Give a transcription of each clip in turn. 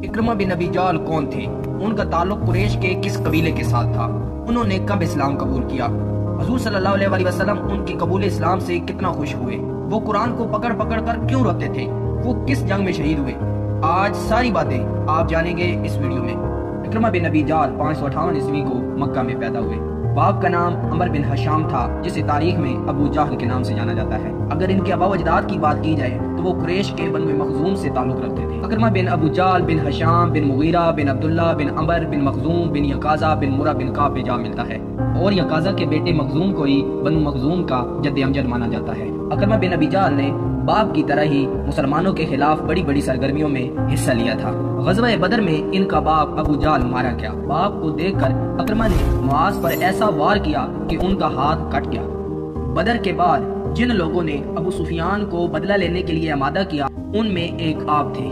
इकरमा बिन अबी जाल कौन थे? उनका ताल्लुक कुरैश के किस कबीले के साथ था? उन्होंने कब इस्लाम कबूल किया? हुजूर सल्लल्लाहु अलैहि वसल्लम उनके कबूल इस्लाम से कितना खुश हुए? वो कुरान को पकड़ पकड़ कर क्यों रोते थे? वो किस जंग में शहीद हुए? आज सारी बातें आप जानेंगे इस वीडियो में। इकरमा बिन अबी जाल 558 ईस्वी को मक्का में पैदा हुए। बाप का नाम अमर बिन हशाम था, जिसे तारीख में अबू जाहल के नाम से जाना जाता है। अगर इनके आबा अजदाद की बात की जाए तो वो कुरैश के बनु मखजूम से ताल्लुक रखते थे। इकरमा बिन अबू जाल बिन हशाम बिन मुगीरा बिन अब्दुल्ला बिन अमर बिन मखजूम बिन यकाजा बिन मुरा बिन काब पे जा मिलता है, और यकाजा के बेटे मखजूम को ही बनु मखजूम का जद्द अमजद माना जाता है। इकरमा बिन अबी जाल ने बाप की तरह ही मुसलमानों के खिलाफ बड़ी बड़ी सरगर्मियों में हिस्सा लिया था। ग़ज़वा बदर में इनका बाप अबू जाल मारा गया। बाप को देखकर इकरमा ने मुआज पर ऐसा वार किया कि उनका हाथ कट गया। बदर के बाद जिन लोगों ने अबू सुफियान को बदला लेने के लिए आमादा किया, उनमें एक आप थे।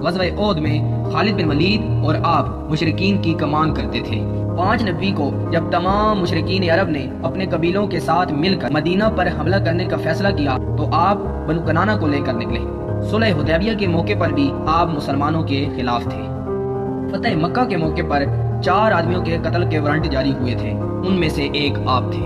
ग़ज़वा ओहद में खालिद बिन वलीद और आप मुशरिकीन की कमान करते थे। 5 नबी को जब तमाम मुशरिकीन अरब ने अपने कबीलों के साथ मिलकर मदीना पर हमला करने का फैसला किया तो आप बनु कनाना को लेकर निकले। सुलह हुदैबिया के मौके पर भी आप मुसलमानों के खिलाफ थे। फतह मक्का के मौके पर 4 आदमियों के कत्ल के वारंट जारी हुए थे, उनमें से एक आप थे,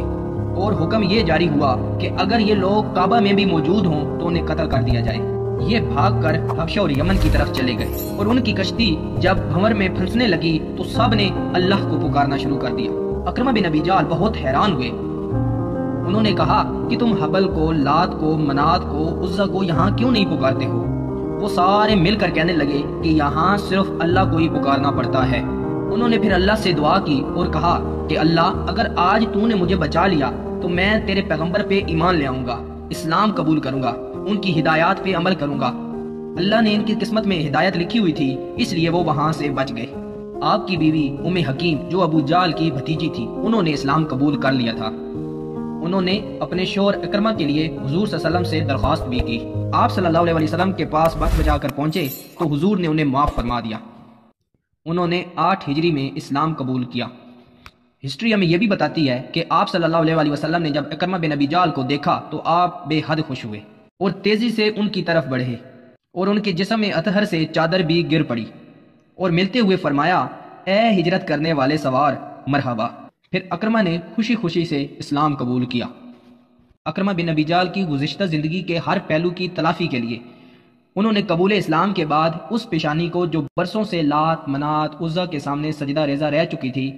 और हुक्म ये जारी हुआ कि अगर ये लोग काबा में भी मौजूद हों तो उन्हें कत्ल कर दिया जाए। ये भागकर हबशा और यमन की तरफ चले गए, और उनकी कश्ती जब भंवर में फंसने लगी तो सब ने अल्लाह को पुकारना शुरू कर दिया। इकरमा बिन अबी जाल बहुत हैरान हुए। उन्होंने कहा कि तुम हबल को, लात को, मनात को, उज़्ज़ा को यहाँ क्यों नहीं पुकारते हो? वो सारे मिलकर कहने लगे कि यहाँ सिर्फ अल्लाह को ही पुकारना पड़ता है। उन्होंने फिर अल्लाह से दुआ की और कहा कि अल्लाह, अगर आज तूने मुझे बचा लिया तो मैं तेरे पैगंबर पे ईमान ले आऊंगा, इस्लाम कबूल करूंगा, उनकी हिदायत पे अमल करूंगा। अल्लाह ने इनकी किस्मत में हिदायत लिखी हुई थी, इसलिए वो वहां से बच गए। आपकी बीवी उम्मे हकीम, जो अबू जाल की भतीजी थी, उन्होंने इस्लाम कबूल कर लिया था। उन्होंने अपने शोहर इकरमा के लिए हुजूर सल्लल्लाहु अलैहि वसल्लम से दरख्वास्त भी की। आप सल्लल्लाहु अलैहि वसल्लम के पास वक्त बचाकर पहुंचे तो हुजूर ने उन्हें माफ फरमा दिया। उन्होंने 8 हिजरी में इस्लाम कबूल किया। हिस्ट्री हमें यह भी बताती है कि आप सल्लल्लाहु अलैहि वसल्लम ने जब इकरमा बिन अबी जाल को देखा तो आप बेहद खुश हुए और तेजी से उनकी तरफ बढ़े, और उनके जिस्म में अतहर से चादर भी गिर पड़ी, और मिलते हुए फरमाया, ए हिजरत करने वाले सवार, मरहबा। फिर इकरमा ने खुशी खुशी से इस्लाम कबूल किया। इकरमा बिन अबी जाल की गुज़िश्ता जिंदगी के हर पहलू की तलाफी के लिए उन्होंने कबूल इस्लाम के बाद उस पेशानी को जो बरसों से लात, मनात, उज़्ज़ा के सामने सजदा रेजा रह चुकी थी,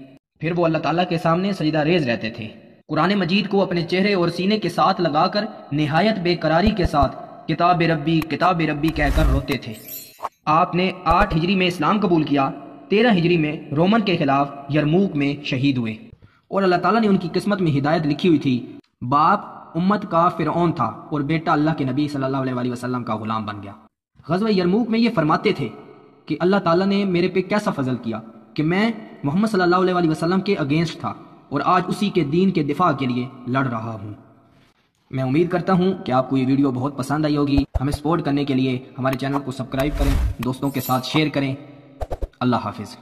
फिर वो अल्लाह ताला के सामने सजदा रेज रहते थे। कुरान मजीद को अपने चेहरे और सीने के साथ लगाकर निहायत बेकरारी के साथ किताब रब्बी कहकर रोते थे। आपने 8 हिजरी में इस्लाम कबूल किया, 13 हिजरी में रोमन के खिलाफ यरमूक में शहीद हुए, और अल्लाह ताला ने उनकी किस्मत में हिदायत लिखी हुई थी। बाप उम्मत का फिरौन था और बेटा अल्लाह के नबी सल्लल्लाहु अलैहि वसल्लम का गुलाम बन गया। ग़ज़वा यरमूक में ये फरमाते थे कि अल्लाह ताला ने मेरे पे कैसा फजल किया कि मैं मोहम्मद सल्लल्लाहु अलैहि वसल्लम के अगेंस्ट था और आज उसी के दीन के दिफा के लिए लड़ रहा हूँ। मैं उम्मीद करता हूँ कि आपको ये वीडियो बहुत पसंद आई होगी। हमें सपोर्ट करने के लिए हमारे चैनल को सब्सक्राइब करें, दोस्तों के साथ शेयर करें। अल्लाह हाफिज़।